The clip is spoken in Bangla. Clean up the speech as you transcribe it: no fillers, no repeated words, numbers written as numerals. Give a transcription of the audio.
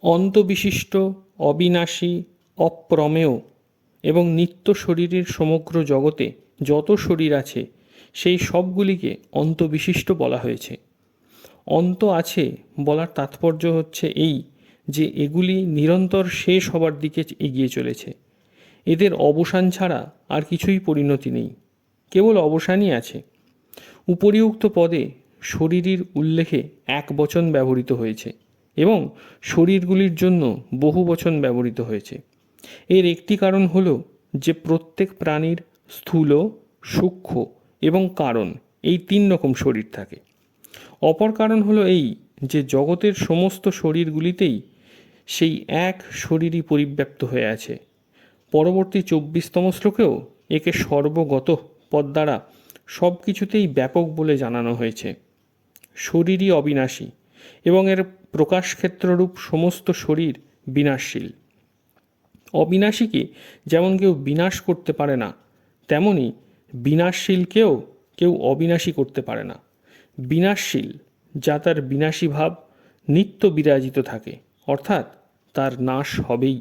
অন্তবিশিষ্ট, অবিনাশী, অপ্রমেয় এবং নিত্য শরীরের সমগ্র জগতে যত শরীর আছে সেই সবগুলিকে অন্তবিশিষ্ট বলা হয়েছে। অন্ত আছে বলার তাৎপর্য হচ্ছে এই যে এগুলি নিরন্তর শেষ হবার দিকে এগিয়ে চলেছে। এদের অবসান ছাড়া আর কিছুই পরিণতি নেই, কেবল অবসানই আছে। উপরিউক্ত পদে শরীরের উল্লেখে এক বচন ব্যবহৃত হয়েছে এবং শরীরগুলির জন্য বহু বচন ব্যবহৃত হয়েছে। এর একটি কারণ হল যে প্রত্যেক প্রাণীর স্থূল, সূক্ষ্ম এবং কারণ এই 3 রকম শরীর থাকে। অপর কারণ হলো এই যে জগতের সমস্ত শরীরগুলিতেই সেই এক শরীরই পরিব্যাপ্ত হয়ে আছে। পরবর্তী 24তম শ্লোকেও একে সর্বগত পদ দ্বারা সব কিছুতেই ব্যাপক বলে জানানো হয়েছে। শরীরই অবিনাশী এবং এর প্রকাশক্ষেত্ররূপ সমস্ত শরীর বিনাশশীল। অবিনাশীকে যেমন কেউ বিনাশ করতে পারে না, তেমনি বিনাশশীলকেও কেউ অবিনাশী করতে পারে না। বিনাশশীল যা তার বিনাশী ভাব নিত্য বিরাজিত থাকে, অর্থাৎ তার নাশ হবেই।